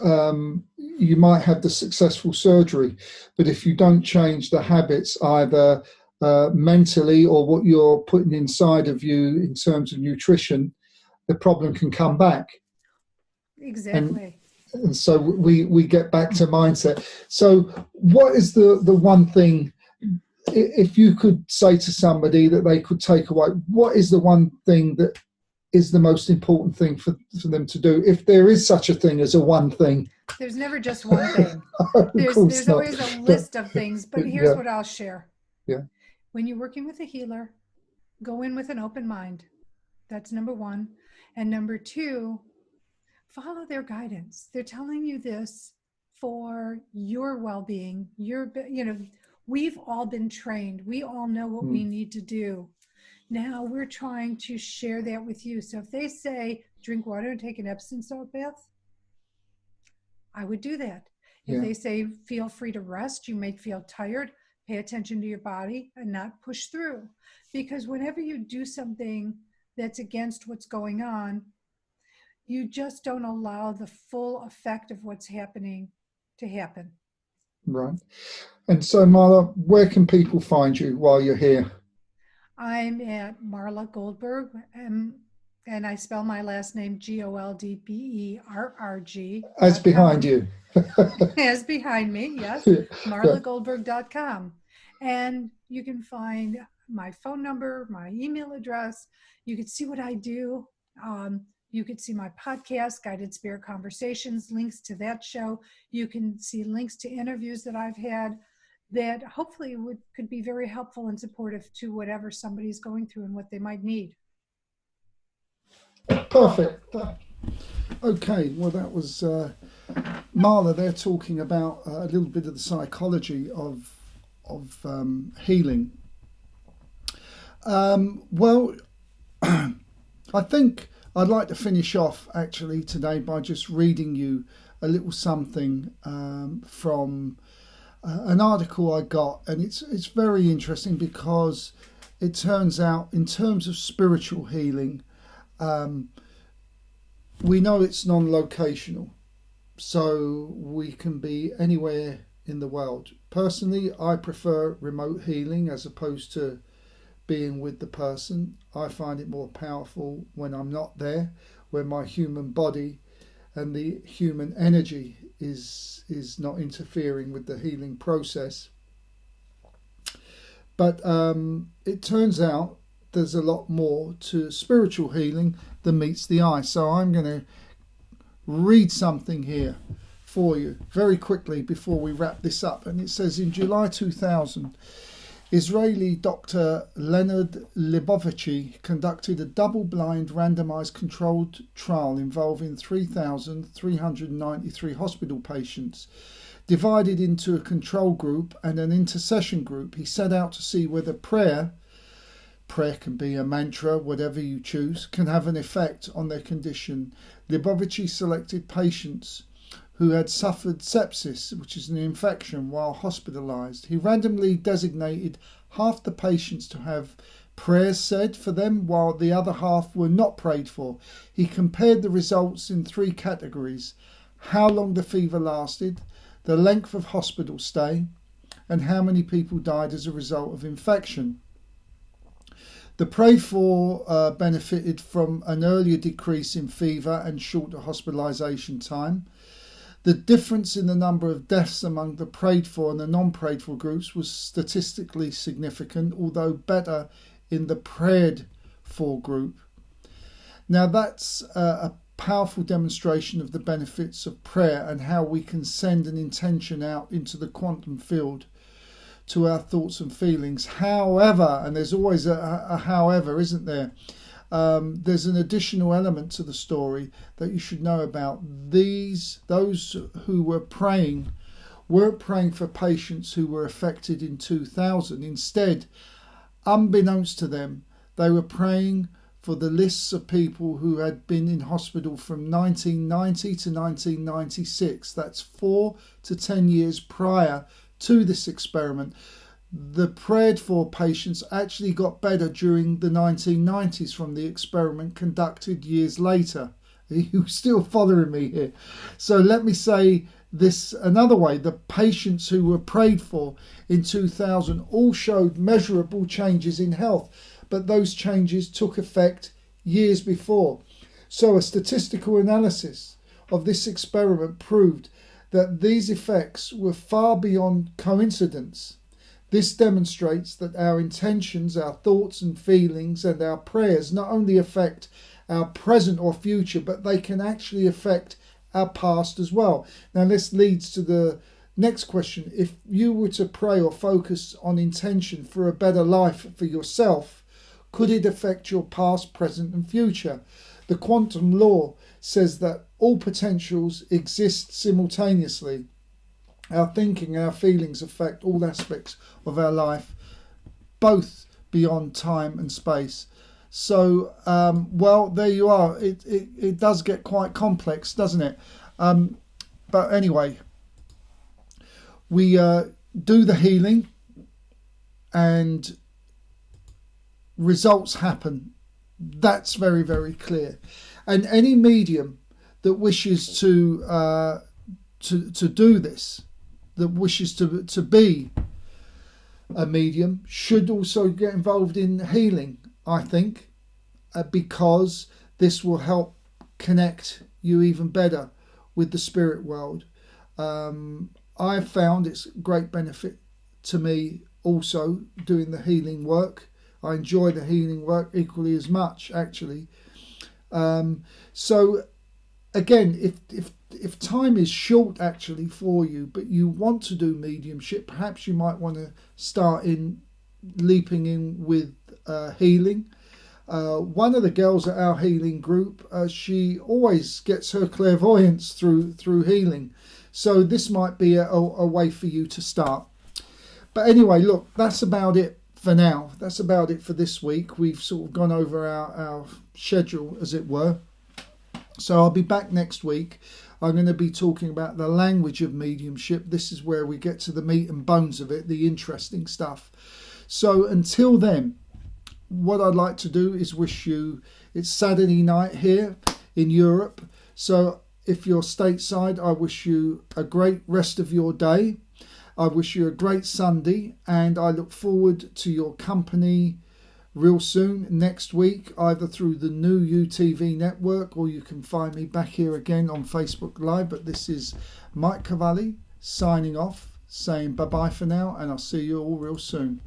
you might have the successful surgery, but if you don't change the habits, either mentally or what you're putting inside of you in terms of nutrition, the problem can come back. Exactly. And so we get back to mindset. So what is the one thing, if you could say to somebody that they could take away, what is the one thing that is the most important thing for them to do, if there is such a thing as a one thing? There's never just one thing. Of course There's not. always a list of things, but here's Yeah, what I'll share. yeah, When you're working with a healer, go in with an open mind. That's number one. And number two, follow their guidance. They're telling you this for your well-being. We've all been trained. We all know what we need to do. Now we're trying to share that with you. So if they say drink water and take an Epsom salt bath, I would do that. If yeah, they say feel free to rest, you may feel tired, pay attention to your body and not push through. Because whenever you do something that's against what's going on, you just don't allow the full effect of what's happening to happen. right. And so, Marla, where can people find you while you're here? I'm at Marla Goldberg, and I spell my last name GOLDBERRG. As behind you. As behind me, yes, Yeah. marlagoldberg.com. And you can find my phone number, my email address. You can see what I do. You could see my podcast, Guided Spirit Conversations, links to that show. You can see links to interviews that I've had that hopefully could be very helpful and supportive to whatever somebody's going through and what they might need. Perfect. Okay, well, that was Marla. They're talking about a little bit of the psychology of healing. Well, I think I'd like to finish off actually today by just reading you a little something from an article I got, and it's very interesting because it turns out, in terms of spiritual healing, we know it's non-locational, so we can be anywhere in the world. Personally, I prefer remote healing as opposed to being with the person. I find it more powerful when I'm not there, when my human body and the human energy is not interfering with the healing process. But it turns out there's a lot more to spiritual healing than meets the eye. So I'm going to read something here for you very quickly before we wrap this up. And it says, in July 2000, Israeli Dr. Leonard Libovici conducted a double-blind randomized controlled trial involving 3,393 hospital patients, divided into a control group and an intercession group. He set out to see whether prayer can be a mantra, whatever you choose, can have an effect on their condition. Libovici selected patients who had suffered sepsis, which is an infection, while hospitalized. He randomly designated half the patients to have prayers said for them, while the other half were not prayed for. He compared the results in three categories: how long the fever lasted, the length of hospital stay, and how many people died as a result of infection. The prayed for benefited from an earlier decrease in fever and shorter hospitalization time. The difference in the number of deaths among the prayed for and the non-prayed for groups was statistically significant, although better in the prayed for group. Now that's a powerful demonstration of the benefits of prayer and how we can send an intention out into the quantum field to our thoughts and feelings. However, and there's always a however, isn't there? There's an additional element to the story that you should know about. Those who were praying weren't praying for patients who were affected in 2000. Instead, unbeknownst to them, they were praying for the lists of people who had been in hospital from 1990 to 1996. That's 4 to 10 years prior to this experiment. The prayed for patients actually got better during the 1990s from the experiment conducted years later. You're still following me here. So let me say this another way. The patients who were prayed for in 2000 all showed measurable changes in health, but those changes took effect years before. So a statistical analysis of this experiment proved that these effects were far beyond coincidence. This demonstrates that our intentions, our thoughts and feelings and our prayers not only affect our present or future, but they can actually affect our past as well. Now this leads to the next question. If you were to pray or focus on intention for a better life for yourself, could it affect your past, present and future? The quantum law says that all potentials exist simultaneously. Our thinking and our feelings affect all aspects of our life, both beyond time and space. So, well, there you are. It does get quite complex, doesn't it? But anyway, we do the healing and results happen. That's very, very clear. And any medium that wishes to do this, that wishes to be a medium, should also get involved in healing, I think, because this will help connect you even better with the spirit world. I've found it's a great benefit to me also doing the healing work. I enjoy the healing work equally as much, actually. So again, if time is short actually for you, but you want to do mediumship, perhaps you might want to start leaping in with healing. One of the girls at our healing group, she always gets her clairvoyance through healing. So this might be a way for you to start. But anyway, look, that's about it for now. That's about it for this week. We've sort of gone over our schedule, as it were. So I'll be back next week. I'm going to be talking about the language of mediumship. This is where we get to the meat and bones of it, the interesting stuff. So until then, what I'd like to do is wish you, it's Saturday night here in Europe. So if you're stateside, I wish you a great rest of your day. I wish you a great Sunday, and I look forward to your company real soon next week, either through the new UTV network, or you can find me back here again on Facebook Live. But this is Mike Cavalli signing off, saying bye-bye for now, and I'll see you all real soon.